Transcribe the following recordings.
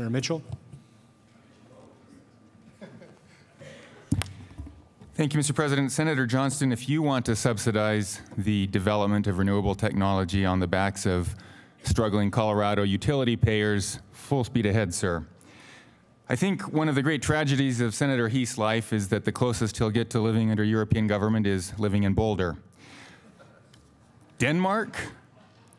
Senator Mitchell. Thank you, Mr. President. Senator Johnston, if you want to subsidize the development of renewable technology on the backs of struggling Colorado utility payers, full speed ahead, sir. I think one of the great tragedies of Senator Heath's life is that the closest he'll get to living under European government is living in Boulder. Denmark,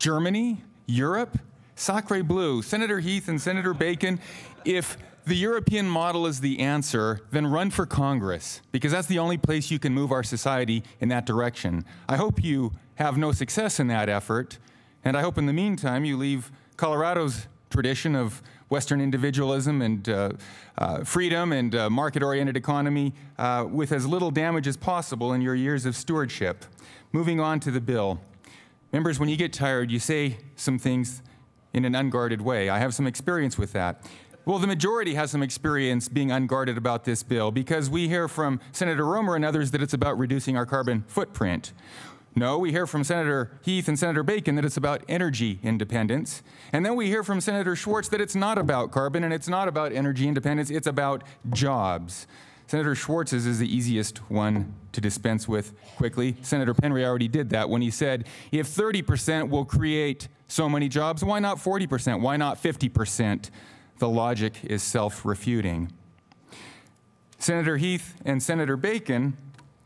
Germany, Europe, sacre bleu. Senator Heath and Senator Bacon, if the European model is the answer, then run for Congress, because that's the only place you can move our society in that direction. I hope you have no success in that effort, and I hope in the meantime you leave Colorado's tradition of Western individualism and freedom and market-oriented economy with as little damage as possible in your years of stewardship. Moving on to the bill. Members, when you get tired, you say some things in an unguarded way. I have some experience with that. Well, the majority has some experience being unguarded about this bill because we hear from Senator Romer and others that it's about reducing our carbon footprint. No, we hear from Senator Heath and Senator Bacon that it's about energy independence. And then we hear from Senator Schwartz that it's not about carbon and it's not about energy independence, it's about jobs. Senator Schwartz's is the easiest one to dispense with quickly. Senator Penry already did that when he said, if 30% will create so many jobs, why not 40%? Why not 50%? The logic is self-refuting. Senator Heath and Senator Bacon,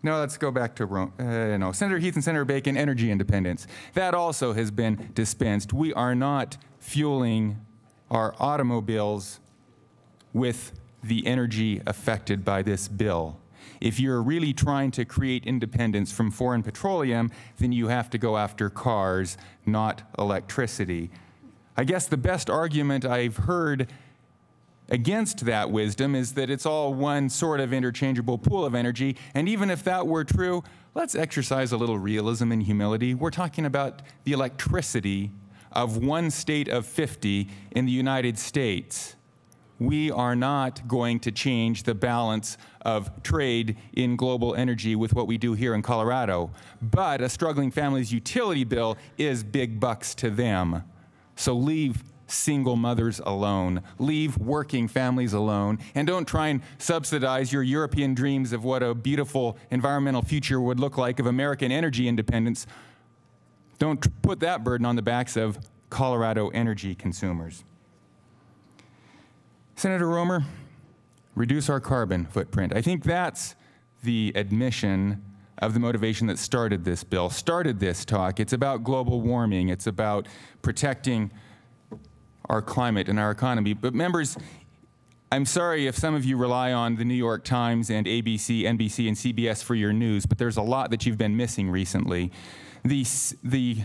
no, let's go back to Senator Heath and Senator Bacon, energy independence. That also has been dispensed. We are not fueling our automobiles with the energy affected by this bill. If you're really trying to create independence from foreign petroleum, then you have to go after cars, not electricity. I guess the best argument I've heard against that wisdom is that it's all one sort of interchangeable pool of energy, and even if that were true, let's exercise a little realism and humility. We're talking about the electricity of one state of 50 in the United States. We are not going to change the balance of trade in global energy with what we do here in Colorado, but a struggling family's utility bill is big bucks to them. So leave single mothers alone, leave working families alone, and don't try and subsidize your European dreams of what a beautiful environmental future would look like of American energy independence. Don't put that burden on the backs of Colorado energy consumers. Senator Romer, reduce our carbon footprint. I think that's the admission of the motivation that started this bill, started this talk. It's about global warming. It's about protecting our climate and our economy. But members, I'm sorry if some of you rely on the New York Times and ABC, NBC, and CBS for your news, but there's a lot that you've been missing recently. The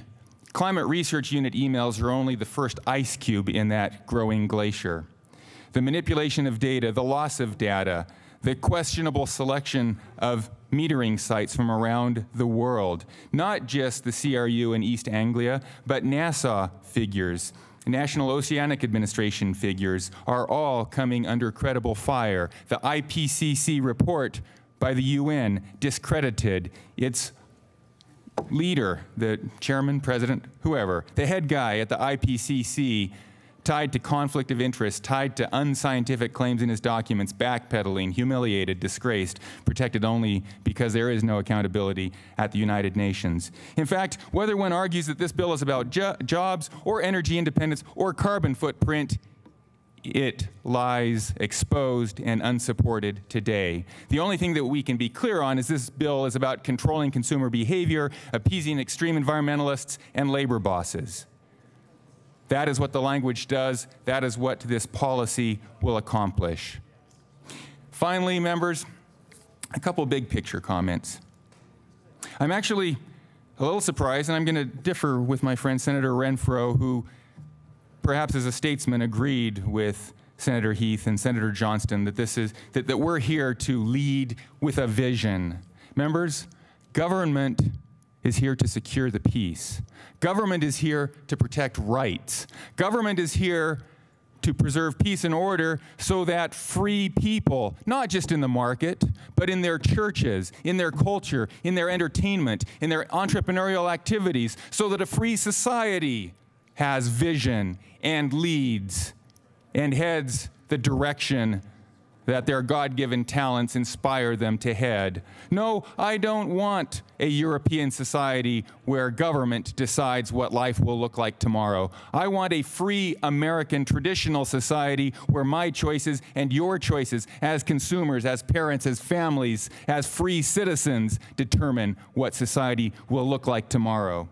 Climate Research Unit emails are only the first ice cube in that growing glacier. The manipulation of data, the loss of data, the questionable selection of metering sites from around the world, not just the CRU in East Anglia, but NASA figures, National Oceanic Administration figures are all coming under credible fire. The IPCC report by the UN discredited. Its leader, the chairman, president, whoever, the head guy at the IPCC, tied to conflict of interest, tied to unscientific claims in his documents, backpedaling, humiliated, disgraced, protected only because there is no accountability at the United Nations. In fact, whether one argues that this bill is about jobs or energy independence or carbon footprint, it lies exposed and unsupported today. The only thing that we can be clear on is this bill is about controlling consumer behavior, appeasing extreme environmentalists and labor bosses. That is what the language does. That is what this policy will accomplish. Finally, members, a couple big picture comments. I'm actually a little surprised, and I'm going to differ with my friend Senator Renfro, who perhaps as a statesman agreed with Senator Heath and Senator Johnston that that we're here to lead with a vision. Members, government is here to secure the peace. Government is here to protect rights. Government is here to preserve peace and order so that free people, not just in the market, but in their churches, in their culture, in their entertainment, in their entrepreneurial activities, so that a free society has vision and leads and heads the direction that their God-given talents inspire them to head. No, I don't want a European society where government decides what life will look like tomorrow. I want a free American traditional society where my choices and your choices as consumers, as parents, as families, as free citizens determine what society will look like tomorrow.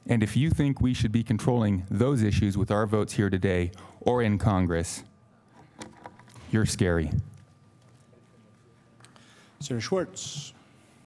And if you think we should be controlling those issues with our votes here today or in Congress, you're scary. Senator Schwartz.